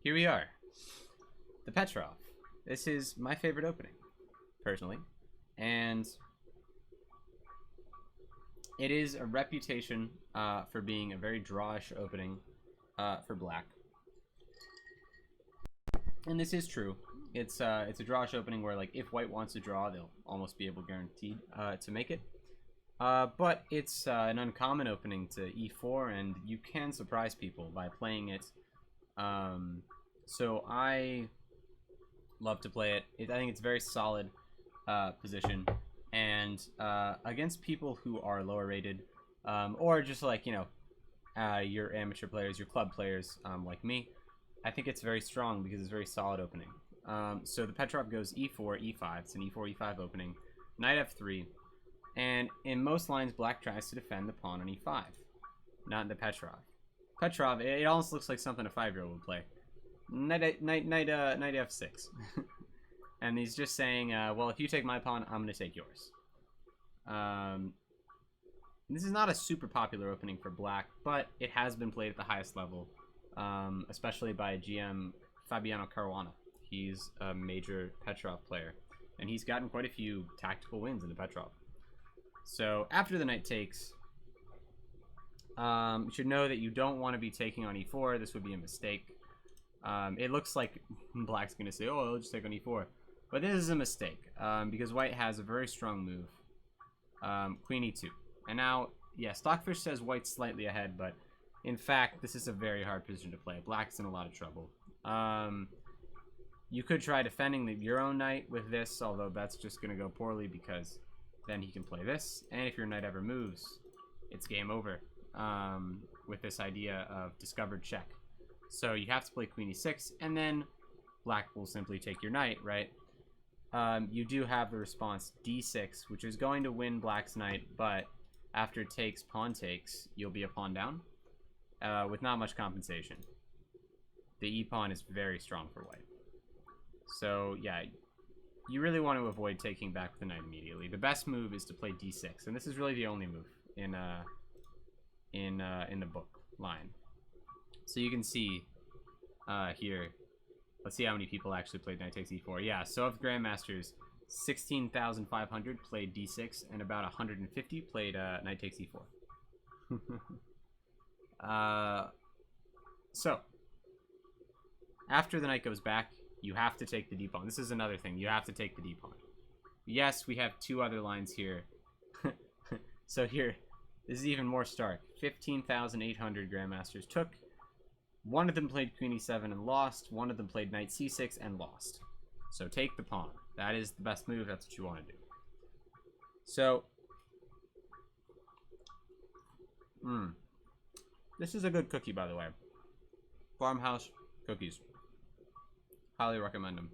here we are. The Petrov. This is my favorite opening, personally. And it is a reputation for being a very drawish opening for black. And this is true. It's a drawish opening where, like, if white wants to draw, they'll almost be able guaranteed to make it. But it's an uncommon opening to e4, and you can surprise people by playing it. So I love to play it. I think it's a very solid position, and against people who are lower rated, or just like, you know, your amateur players, your club players, like me, I think it's very strong because it's a very solid opening. So the Petrov goes e4, e5. It's an e4, e5 opening. Knight f3. And in most lines, black tries to defend the pawn on e5. Not in the Petrov. Petrov, it almost looks like something a 5-year-old would play. Knight f6. And he's just saying, well, if you take my pawn, I'm going to take yours. This is not a super popular opening for black, but it has been played at the highest level, especially by GM Fabiano Caruana. He's a major Petrov player, and he's gotten quite a few tactical wins in the Petrov. So after the knight takes, you should know that you don't want to be taking on e4. This would be a mistake. It looks like black's going to say, oh, I'll just take on e4. But this is a mistake, because white has a very strong move. Queen e2. And now, yeah, Stockfish says white's slightly ahead, but in fact, this is a very hard position to play. Black's in a lot of trouble. You could try defending your own knight with this, although that's just going to go poorly because then he can play this. And if your knight ever moves, it's game over with this idea of discovered check. So you have to play queen e6, and then black will simply take your knight, right? You do have the response d6, which is going to win black's knight, but after takes, pawn takes, you'll be a pawn down with not much compensation. The e-pawn is very strong for white. So, yeah, you really want to avoid taking back the knight immediately. The best move is to play d6, and this is really the only move in the book line. So you can see here, let's see how many people actually played knight takes e4. Yeah, so of grandmasters, 16,500 played d6, and about 150 played knight takes e4. So, after the knight goes back, you have to take the d-pawn. This is another thing. You have to take the d-pawn. Yes, we have two other lines here. So here, this is even more stark. 15,800 grandmasters took. One of them played queen e7 and lost. One of them played knight c6 and lost. So take the pawn. That is the best move. That's what you want to do. So, this is a good cookie, by the way. Farmhouse cookies. Highly recommend them.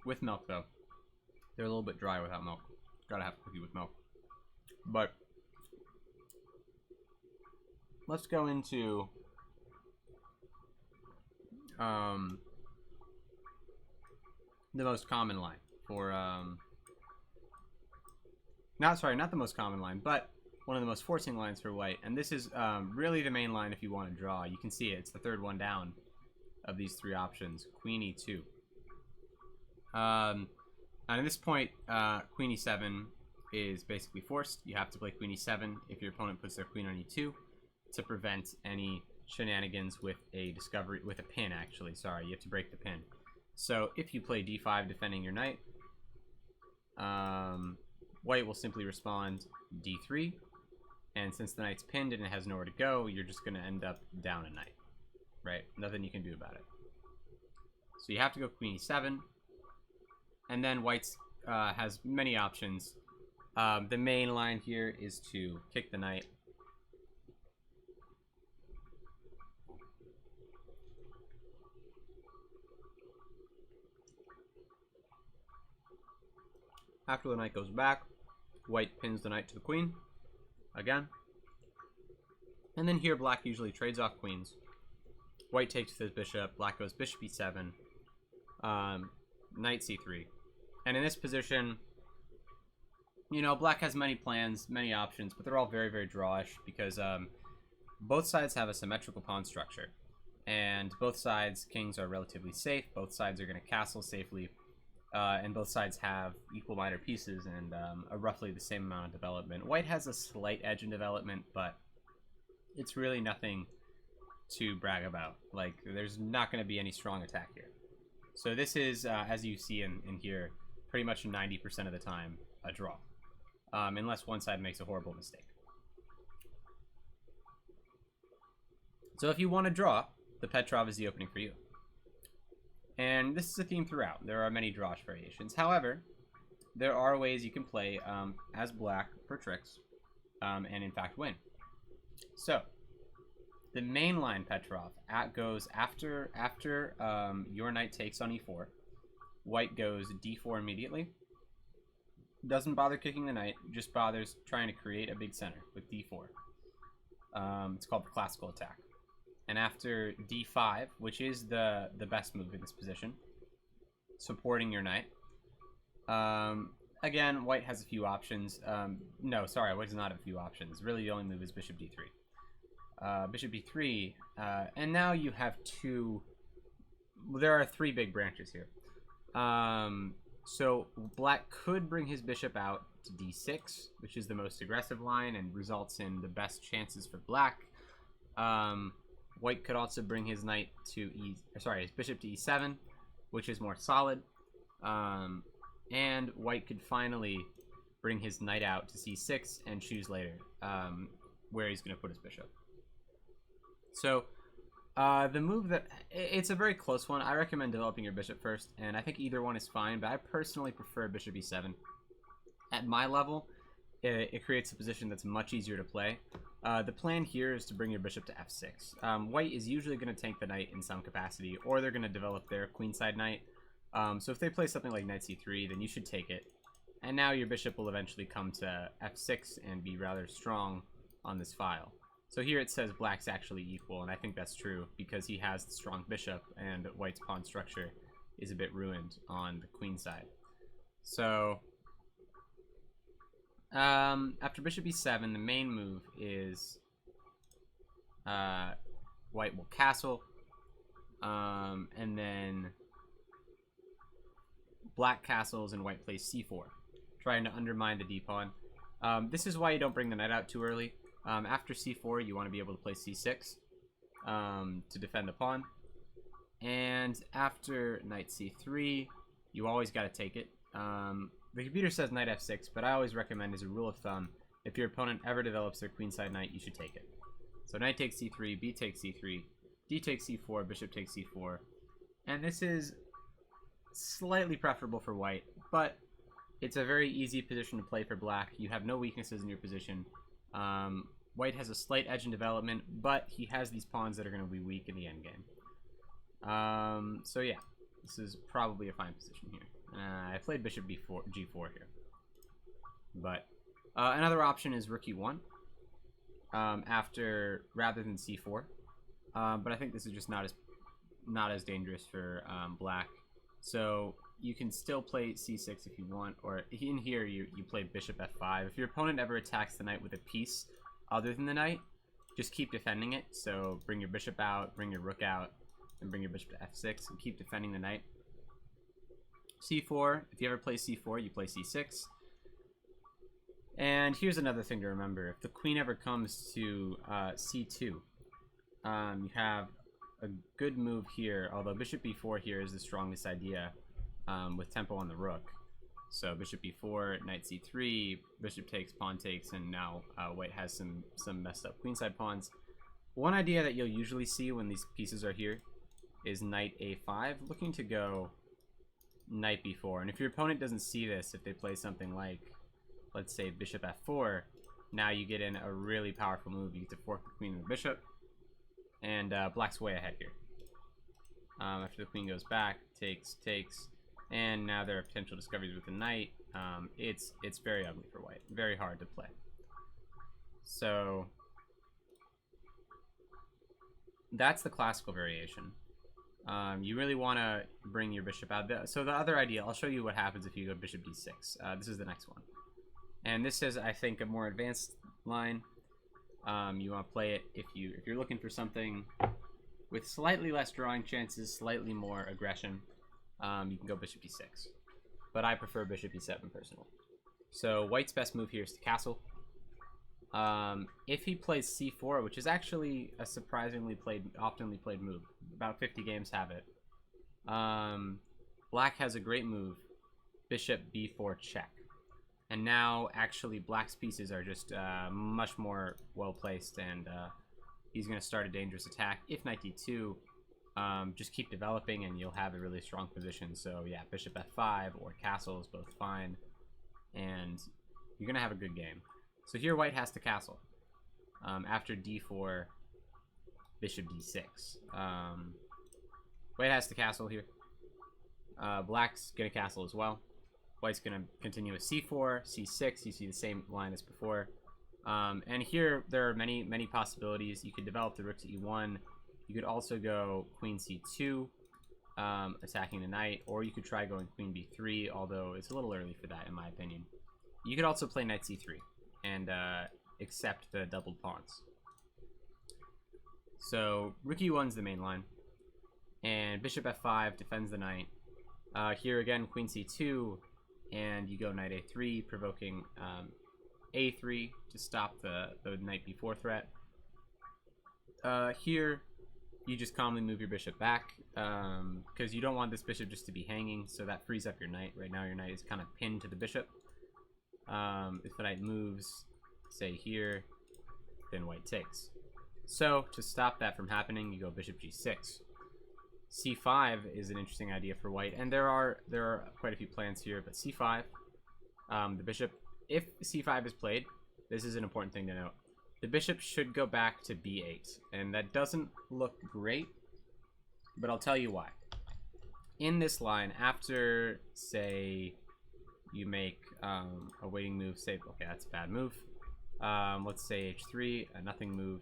With milk, though. They're a little bit dry without milk. Gotta have a cookie with milk. But let's go into the most common line for not the most common line, but one of the most forcing lines for white. And this is really the main line if you want to draw. You can see it. It's the third one down of these three options. Queen e2. And at this point, queen e7 is basically forced. You have to play queen e7 if your opponent puts their queen on e2 to prevent any shenanigans with a discovery, with a pin, actually. Sorry, you have to break the pin. So if you play d5 defending your knight, white will simply respond d3. And since the knight's pinned and it has nowhere to go, you're just going to end up down a knight, right? Nothing you can do about it. So you have to go queen e7. And then white's has many options. The main line here is to kick the knight. After the knight goes back, white pins the knight to the queen again. And then here black usually trades off queens. White takes his bishop, black goes bishop e7, knight c3. And in this position, you know, black has many plans, many options, but they're all very, very drawish because both sides have a symmetrical pawn structure. and both sides' kings are relatively safe. Both sides are going to castle safely, and both sides have equal minor pieces and a roughly the same amount of development. White has a slight edge in development, but it's really nothing to brag about. Like, there's not going to be any strong attack here. So this is, as you see in here, pretty much 90% of the time a draw, unless one side makes a horrible mistake. So if you want to draw, the Petrov is the opening for you. And this is a theme throughout. There are many drawish variations. However, there are ways you can play as black for tricks, and in fact win. So the mainline Petrov goes after your knight takes on e4. White goes d4 immediately. Doesn't bother kicking the knight, just bothers trying to create a big center with d4. It's called the classical attack. And after d5, which is the best move in this position, supporting your knight. Again, white has a few options. No, sorry, white does not have a few options. Really, the only move is bishop d3. Bishop d3, and now you have two. There are three big branches here. So black could bring his bishop out to d6, which is the most aggressive line and results in the best chances for black. White could also bring his knight to his bishop to e7, which is more solid. And white could finally bring his knight out to c6 and choose later where he's going to put his bishop. So the move it's a very close one. I recommend developing your bishop first, and I think either one is fine, but I personally prefer bishop e7. At my level, it creates a position that's much easier to play. The plan here is to bring your bishop to f6. White is usually going to tank the knight in some capacity, or they're going to develop their queenside knight. So if they play something like knight c3, then you should take it. And now your bishop will eventually come to f6 and be rather strong on this file. So here it says black's actually equal, and I think that's true because he has the strong bishop and white's pawn structure is a bit ruined on the queen side. So after bishop e7, the main move is white will castle, and then black castles and white plays c4, trying to undermine the d-pawn. This is why you don't bring the knight out too early. After c4, you want to be able to play c6 to defend the pawn. And after knight c3, you always got to take it. The computer says knight f6, but I always recommend, as a rule of thumb, if your opponent ever develops their queenside knight, you should take it. So knight takes c3, b takes c3, d takes c4, bishop takes c4. And this is slightly preferable for white, but it's a very easy position to play for black. You have no weaknesses in your position. White has a slight edge in development, but he has these pawns that are going to be weak in the endgame. So yeah, this is probably a fine position here. I played bishop g4 here, but another option is rook e1 rather than c4. But I think this is just not as dangerous for black. So you can still play c6 if you want, or in here you play bishop f5. If your opponent ever attacks the knight with a piece other than the knight, just keep defending it. So bring your bishop out, bring your rook out, and bring your bishop to f6, and keep defending the knight. c4, if you ever play c4, you play c6. And here's another thing to remember. If the queen ever comes to c2, you have a good move here, although bishop b4 here is the strongest idea with tempo on the rook. So bishop b4, knight c3, bishop takes, pawn takes, and now white has some messed up queenside pawns. One idea that you'll usually see when these pieces are here is knight a5, looking to go knight b4. And if your opponent doesn't see this, if they play something like, let's say, bishop f4, now you get in a really powerful move. You get to fork the queen and the bishop, and black's way ahead here. After the queen goes back, takes, and now there are potential discoveries with the knight. It's very ugly for white, very hard to play. So that's the classical variation. You really want to bring your bishop out. So the other idea, I'll show you what happens if you go bishop d6. This is the next one. And this is, I think, a more advanced line. You want to play it if you're looking for something with slightly less drawing chances, slightly more aggression, you can go bishop d6. But I prefer bishop e7 personally. So white's best move here is to castle. If he plays c4, which is actually a surprisingly oftenly played move, about 50 games have it. Black has a great move, bishop b4 check. And now, actually, black's pieces are just much more well-placed, and he's going to start a dangerous attack. If knight d2, just keep developing, and you'll have a really strong position. So, yeah, bishop f5 or castle is both fine, and you're going to have a good game. So here, white has to castle. After d4, bishop d6. White has to castle here. Black's going to castle as well. White's going to continue with c4, c6. You see the same line as before. And here, there are many, many possibilities. You could develop the rook to e1. You could also go queen c2, attacking the knight. Or you could try going queen b3, although it's a little early for that, in my opinion. You could also play knight c3 and accept the doubled pawns. So, rook e1's the main line. And bishop f5 defends the knight. Here again, queen c2. And you go knight a3, provoking a3 to stop the knight b4 threat. Here, you just calmly move your bishop back, because you don't want this bishop just to be hanging, so that frees up your knight. Right now, your knight is kind of pinned to the bishop. If the knight moves, say here, then white takes. So, to stop that from happening, you go bishop g6. c5 is an interesting idea for white, and there are quite a few plans here, but c5, the bishop, if c5 is played, this is an important thing to note. The bishop should go back to b8, and that doesn't look great, but I'll tell you why. In this line, after, say, you make a waiting move, say, okay, that's a bad move. Let's say h3, a nothing move.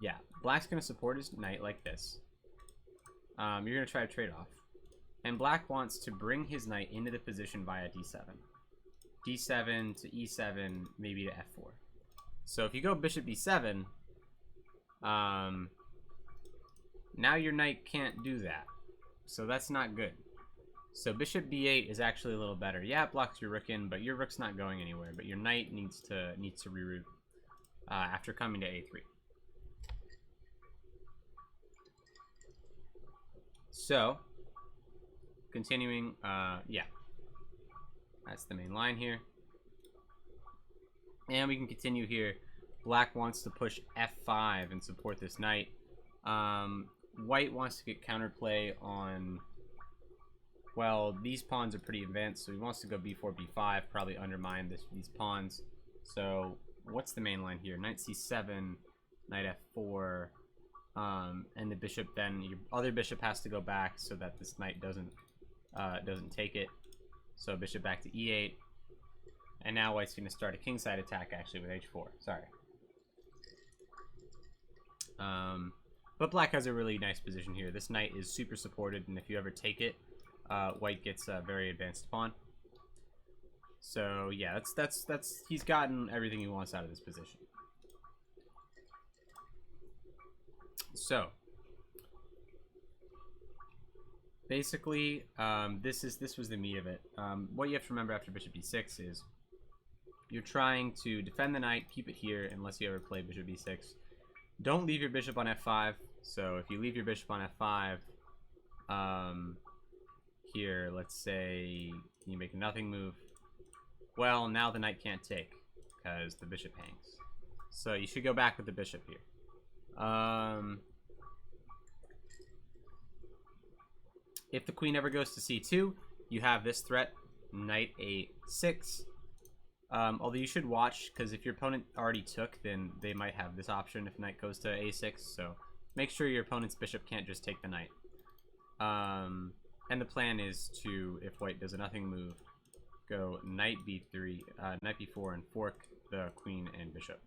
Yeah, black's going to support his knight like this. You're going to try to trade off. And black wants to bring his knight into the position via d7. d7 to e7, maybe to f4. So if you go bishop b7, now your knight can't do that. So that's not good. So bishop b8 is actually a little better. Yeah, it blocks your rook in, but your rook's not going anywhere. But your knight needs to reroute after coming to a3. So, continuing, yeah, that's the main line here. And we can continue here. Black wants to push f5 and support this knight. White wants to get counterplay on, well, these pawns are pretty advanced, so he wants to go b4, b5, probably undermine these pawns. So, what's the main line here? Knight c7, knight f4, and the bishop, then your other bishop has to go back so that this knight doesn't take it. So bishop back to e8, and now white's going to start a kingside attack actually with h4. Sorry. But black has a really nice position here. This knight is super supported, and if you ever take it, white gets a very advanced pawn. So yeah, that's he's gotten everything he wants out of this position. So, basically, this was the meat of it. What you have to remember after bishop b6 is you're trying to defend the knight, keep it here, unless you ever play bishop b6. Don't leave your bishop on f5. So if you leave your bishop on f5, here, let's say you make a nothing move. Well, now the knight can't take because the bishop hangs. So you should go back with the bishop here. If the queen ever goes to c2, you have this threat, knight a6. Although you should watch, because if your opponent already took, then they might have this option if knight goes to a6. So make sure your opponent's bishop can't just take the knight. And the plan is to, if white does a nothing move, go knight b3, knight b4, and fork the queen and bishop.